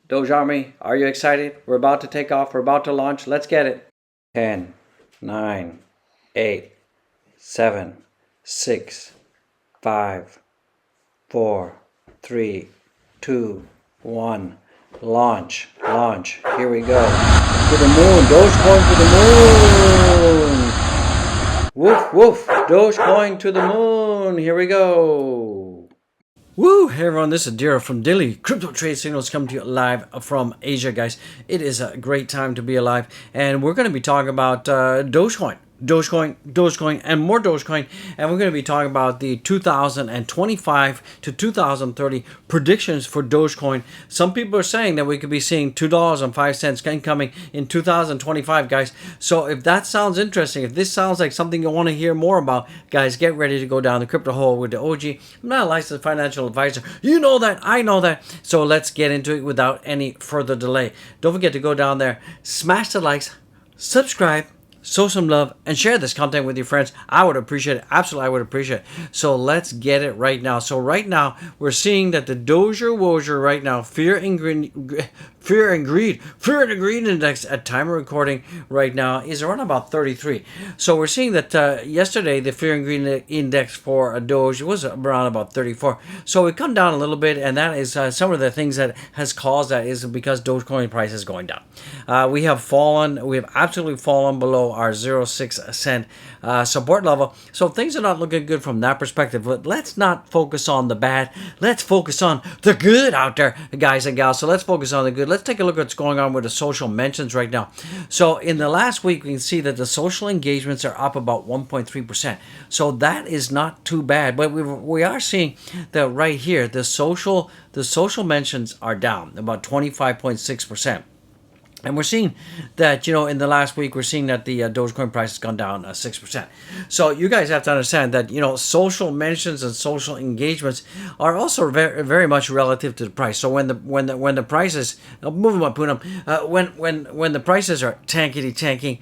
Doge Army, are you excited? We're about to take off. We're about to launch. Let's get it. 10, 9, 8, 7, 6, 5, 4, 3, 2, 1. Launch. Launch. Here we go. To the moon. Dogecoin to the moon. Woof, woof. Dogecoin to the moon. Here we go. Woo! Hey everyone, this is Dira from Daily Crypto Trade Signals coming to you live from Asia, guys. It is a great time to be alive, and we're going to be talking about Dogecoin, and more Dogecoin, and we're going to be talking about the 2025 to 2030 predictions for Dogecoin. Some people are saying that we could be seeing $2.05 incoming in 2025, guys. So if that sounds interesting, if this sounds like something you want to hear more about, guys, get ready to go down the crypto hole with the OG. I'm not a licensed financial advisor. You know that. I know that. So let's get into it without any further delay. Don't forget to go down there, smash the likes, subscribe, show some love, and share this content with your friends. I would appreciate it. Absolutely, I would appreciate it. So let's get it right now. So right now, we're seeing that the Doge right now, fear and greed index at time of recording right now is around about 33. So we're seeing that yesterday, the fear and greed index for a Doge was around about 34. So it come down a little bit, and that is some of the things that has caused that is because Dogecoin price is going down. We have absolutely fallen below our 0.6 cent support level. So things are not looking good from that perspective. But let's not focus on the bad. Let's focus on the good out there, guys and gals. So let's focus on the good. Let's take a look at what's going on with the social mentions right now. So in the last week, we can see that the social engagements are up about 1.3%. So that is not too bad. But we are seeing that right here, the social mentions are down about 25.6%. And we're seeing that, in the last week, we're seeing that the Dogecoin price has gone down 6%. So you guys have to understand that, social mentions and social engagements are also very, very much relative to the price. So when the prices, when the prices are tanking,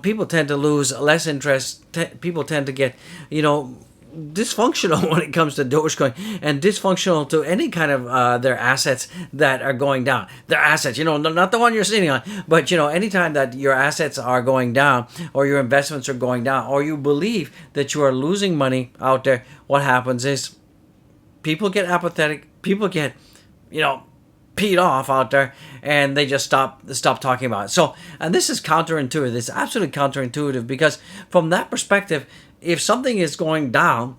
people tend to lose less interest. People tend to get, dysfunctional when it comes to Dogecoin, and dysfunctional to any kind of their assets that are going down. Their assets, not the one you're sitting on, but anytime that your assets are going down or your investments are going down or you believe that you are losing money out there, what happens is people get apathetic, people get, peed off out there, and they just stop talking about it. So, and this is counterintuitive. It's absolutely counterintuitive because from that perspective, if something is going down,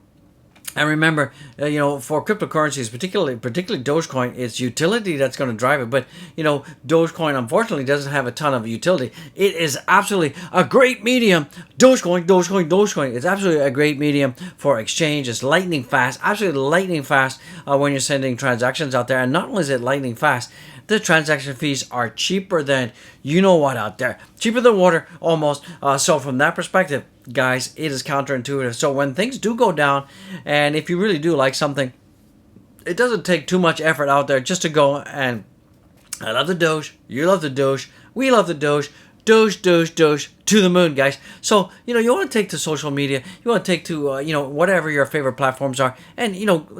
and remember, for cryptocurrencies, particularly Dogecoin, it's utility that's going to drive it. But, Dogecoin, unfortunately, doesn't have a ton of utility. It is absolutely a great medium. Dogecoin. It's absolutely a great medium for exchange. It's lightning fast, absolutely lightning fast when you're sending transactions out there. And not only is it lightning fast, the transaction fees are cheaper than what out there. Cheaper than water, almost. So from that perspective, guys, it is counterintuitive. So when things do go down, and if you really do like something, it doesn't take too much effort out there just to go and I love the Doge, you love the Doge, we love the Doge, Doge to the moon, guys. So, you want to take to social media, you want to take to, whatever your favorite platforms are, and,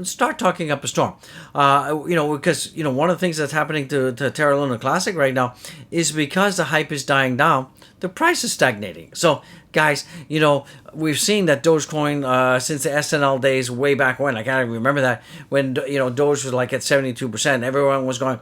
start talking up a storm. Because, one of the things that's happening to Terra Luna Classic right now is because the hype is dying down, the price is stagnating. So, guys, we've seen that Dogecoin since the SNL days way back when. I can't even remember that, when, Doge was like at 72%. Everyone was going,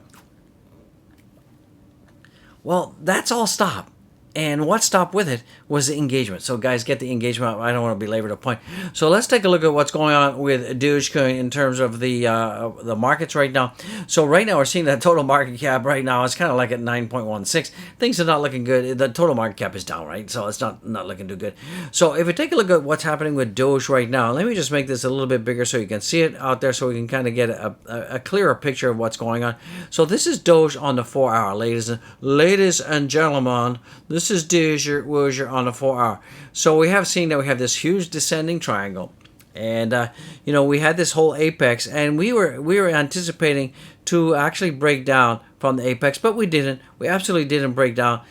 well, that's all stopped. And what stopped with it was the engagement. So, guys, get the engagement. I don't want to belabor the point. So, let's take a look at what's going on with Dogecoin in terms of the markets right now. So, right now, we're seeing that total market cap right now is kind of like at 9.16. Things are not looking good. The total market cap is down, right? So, it's not looking too good. So, if we take a look at what's happening with Doge right now, let me just make this a little bit bigger so you can see it out there so we can kind of get a clearer picture of what's going on. So, this is Doge on the 4-hour, ladies and gentlemen. This is Doge on the 4-hour. So we have seen that we have this huge descending triangle, and we had this whole apex, and we were anticipating to actually break down from the apex, but we didn't. We absolutely didn't break up.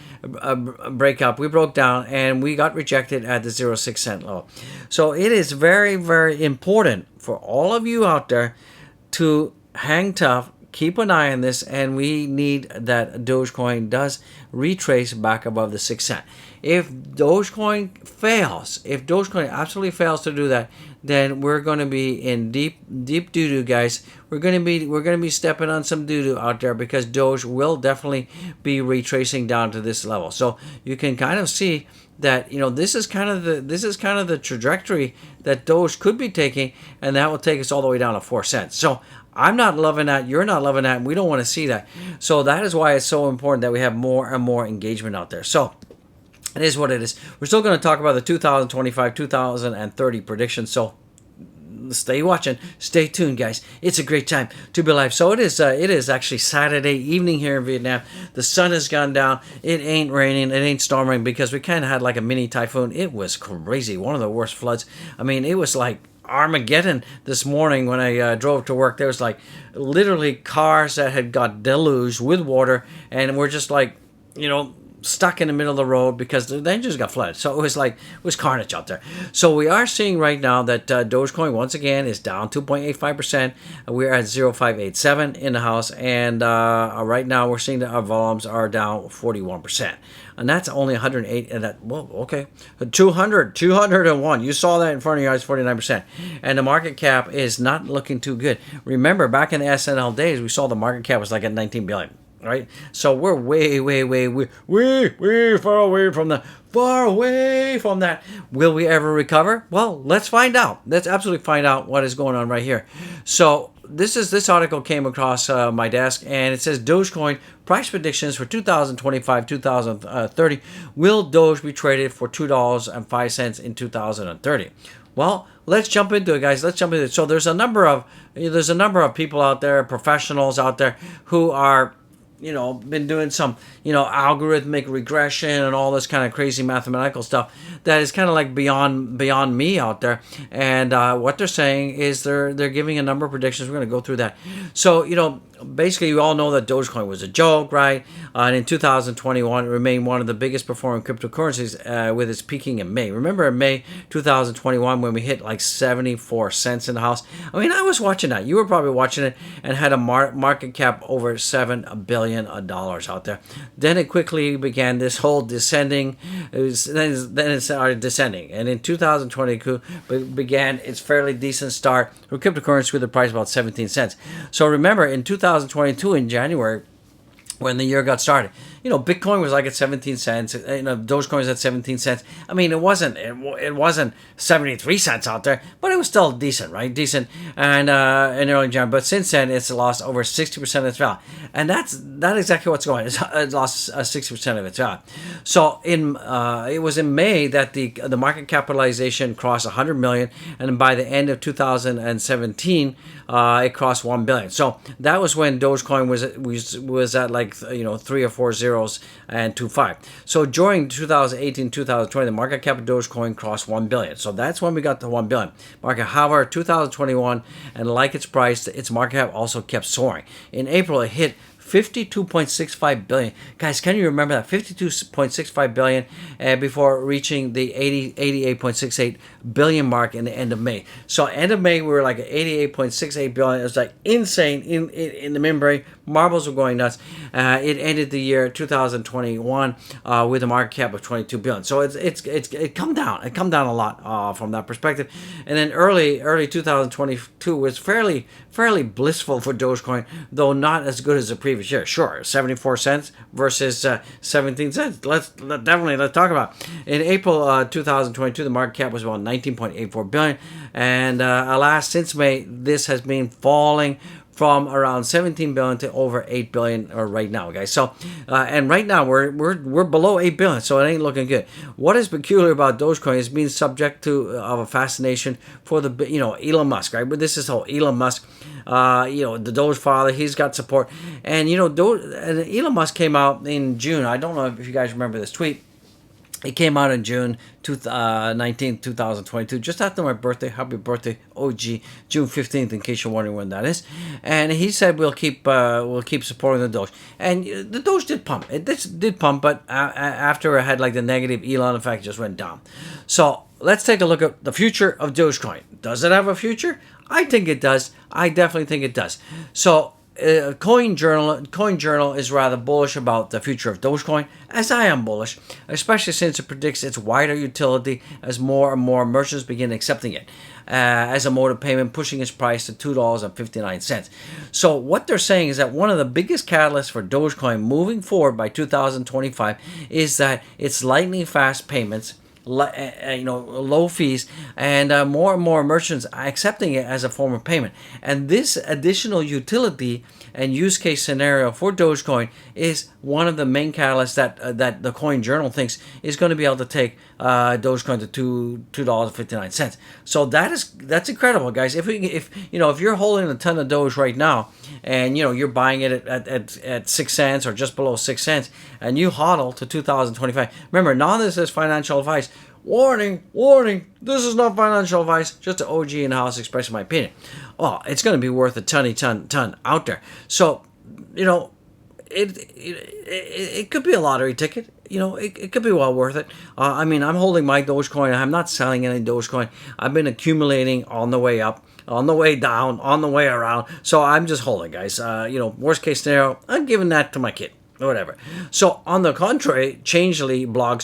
We broke down, and we got rejected at the 0.6 cent level. So it is very, very important for all of you out there to hang tough, keep an eye on this, and we need that Dogecoin does retrace back above the 6 cent. If Dogecoin fails, if Dogecoin absolutely fails to do that, then we're going to be in deep doo-doo, guys. We're going to be stepping on some doo-doo out there, because Doge will definitely be retracing down to this level. So you can kind of see that, this is kind of the trajectory that Doge could be taking, and that will take us all the way down to 4 cents. So I'm not loving that. You're not loving that. And we don't want to see that. So that is why it's so important that we have more and more engagement out there. So it is what it is. We're still going to talk about the 2025, 2030 predictions. So stay watching, stay tuned, guys. It's a great time to be alive. So it is actually Saturday evening here in Vietnam. The sun has gone down. It ain't raining, it ain't storming, because we kind of had like a mini typhoon. It was crazy, one of the worst floods. I mean, it was like Armageddon this morning when I drove to work. There was like literally cars that had got deluged with water, and we're just like, stuck in the middle of the road because the engines got flooded. So it was carnage out there. So we are seeing right now that Dogecoin once again is down 2.85%. We're at 0.587 in the house, and right now we're seeing that our volumes are down 41%. And that's only 108, and that, well, okay, 201. You saw that in front of your eyes, 49%. And the market cap is not looking too good. Remember, back in the SNL days, we saw the market cap was like at 19 billion. Right, so we're way far away from that. Will we ever recover? Well, let's find out. Let's absolutely find out what is going on right here. So this article came across my desk, and it says Dogecoin price predictions for 2025, 2030. Will Doge be traded for $2.05 in 2030? Well, let's jump into it, guys. Let's jump into it. So there's a number of people out there, professionals out there, who are been doing some, algorithmic regression and all this kind of crazy mathematical stuff that is kind of like beyond me out there. And what they're saying is they're giving a number of predictions. We're going to go through that. So, basically, you all know that Dogecoin was a joke, right? And in 2021, it remained one of the biggest performing cryptocurrencies with its peaking in May. Remember in May 2021 when we hit like 74 cents in the house? I mean, I was watching that. You were probably watching it, and had a market cap over $7 billion out there. Then it quickly began this whole descending. Then it started descending. And in 2022, began its fairly decent start for cryptocurrency with a price of about 17 cents. So remember, in 2022, in January, when the year got started, Bitcoin was like at 17 cents. Dogecoin was at 17 cents. I mean, it wasn't 73 cents out there, but it was still decent, right? Decent. And in early January, but since then it's lost over 60% of its value, and that's exactly what's going on. It lost 60% of its value. So it was in May that the market capitalization crossed 100 million, and by the end of 2017, it crossed 1 billion. So that was when Dogecoin was at like 3 or 4 zeros and 2.5. So during 2018, 2020, the market cap of Dogecoin crossed 1 billion. So that's when we got to 1 billion market. However, 2021, and like its price, its market cap also kept soaring. In April, it hit 52.65 billion. Guys, can you remember that? 52.65 billion before reaching the 88.68 billion mark in the end of May. So end of May, we were like at 88.68 billion. It was like insane in the membrane. Marbles were going nuts. It ended the year 2021 with a market cap of 22 billion. So it come down. It come down a lot from that perspective. And then early 2022 was fairly blissful for Dogecoin, though not as good as the previous year. Sure, 74 cents versus 17 cents. Let's talk about it. In April 2022, the market cap was about 19.84 billion, and alas, since May, this has been falling from around 17 billion to over 8 billion right now, guys. So, and right now we're below 8 billion, so it ain't looking good. What is peculiar about Dogecoin is being subject to of a fascination for the Elon Musk, right? But this is how Elon Musk, the Doge father, he's got support, and Elon Musk came out in June. I don't know if you guys remember this tweet. It came out in June 19, 2022, just after my birthday. Happy birthday, OG, June 15th, in case you're wondering when that is. And he said we'll keep supporting the Doge. And the Doge did pump. It did pump, but after it had like the negative Elon effect, it just went down. So let's take a look at the future of Dogecoin. Does it have a future? I think it does. I definitely think it does. So CoinJournal is rather bullish about the future of Dogecoin, as I am bullish, especially since it predicts its wider utility as more and more merchants begin accepting it as a mode of payment, pushing its price to $2.59. So what they're saying is that one of the biggest catalysts for Dogecoin moving forward by 2025 is that its lightning fast payments, low fees, and more merchants are accepting it as a form of payment. And this additional utility and use case scenario for Dogecoin is one of the main catalysts that the Coin Journal thinks is going to be able to take Dogecoin to $2.59. So that's incredible, guys. If you're holding a ton of Doge right now, and you're buying it at 6 cents or just below 6 cents, and you hodl to 2025. Remember, none of this is financial advice. Warning, this is not financial advice, just an OG in the house expressing my opinion. Well, it's going to be worth a ton out there. So, it could be a lottery ticket. It could be well worth it. I'm holding my Dogecoin. I'm not selling any Dogecoin. I've been accumulating on the way up, on the way down, on the way around. So I'm just holding, guys. Worst case scenario, I'm giving that to my kid. Whatever. So on the contrary, Changelly blog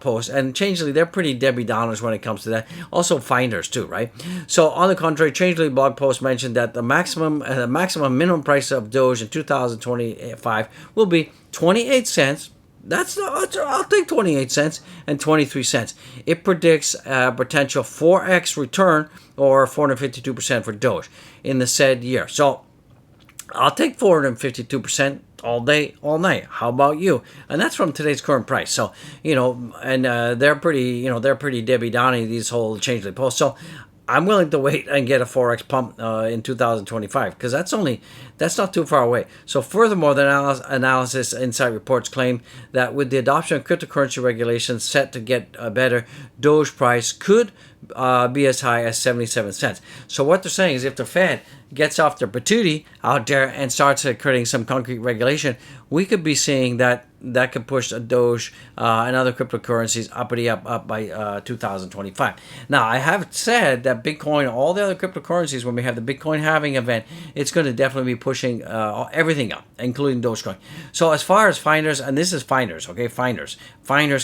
posts, and Changelly, they're pretty Debbie Downers when it comes to that. Also finders too, right? So on the contrary, Changelly blog post mentioned that the maximum minimum price of Doge in 2025 will be 28 cents. I'll take 28 cents and 23 cents. It predicts a potential 4x return, or 452% for Doge in the said year. So I'll take 452% all day, all night. How about you? And that's from today's current price. So, and they're pretty Debbie Downing, these whole Changelly posts. So I'm willing to wait and get a 4x pump in 2025, because that's not too far away. So furthermore, the analysis insight reports claim that with the adoption of cryptocurrency regulations set to get better, Doge price could be as high as 77 cents. So what they're saying is, if the Fed gets off their patootie out there and starts creating some concrete regulation, we could be seeing that could push a Doge and other cryptocurrencies up by 2025. Now, I have said that Bitcoin, all the other cryptocurrencies, when we have the Bitcoin halving event, it's going to definitely be pushing everything up, including Dogecoin. So as far as finders, and this is finders, okay, finders,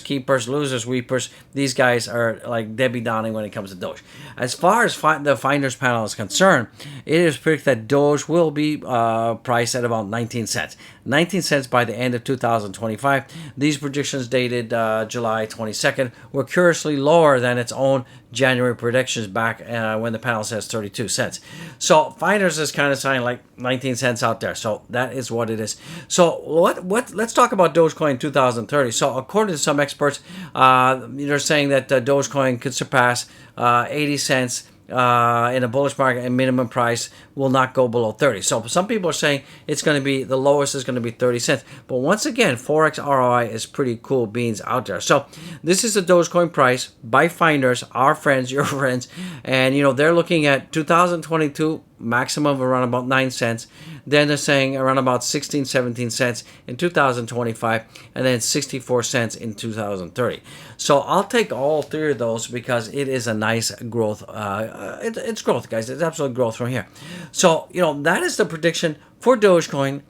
keepers, losers, weepers, these guys are like Debbie Downing when it comes to Doge. As far as the finders panel is concerned, it is predicted that Doge will be priced at about 19 cents. 19 cents by the end of 2025. These predictions dated July 22nd were curiously lower than its own January predictions back when the panel says 32 cents. So finders is kind of saying like 19 cents out there. So that is what it is. So let's talk about Dogecoin 2030. So according to some experts, they're saying that Dogecoin could surpass 80 cents in a bullish market, and minimum price will not go below 30. So some people are saying it's going to be, the lowest is going to be 30 cents. But once again, Forex ROI is pretty cool beans out there. So this is the Dogecoin price by finders, our friends, your friends. And, they're looking at 2022 maximum of around about 9 cents. Then they're saying around about 16, 17 cents in 2025, and then 64 cents in 2030. So I'll take all three of those because it is a nice growth. It's growth, guys. It's absolute growth from here. So, that is the prediction for Dogecoin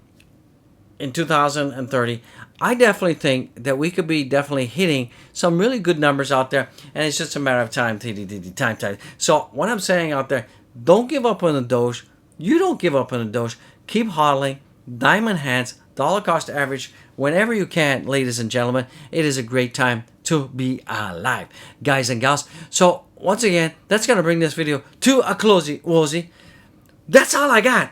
in 2030. I definitely think that we could be definitely hitting some really good numbers out there, and it's just a matter of time. Time. So what I'm saying out there, don't give up on the Doge. You don't give up on the Doge. Keep hodling. Diamond hands. Dollar cost average. Whenever you can, ladies and gentlemen, it is a great time to be alive, guys and gals. So once again, that's going to bring this video to a closey-wozy. That's all I got.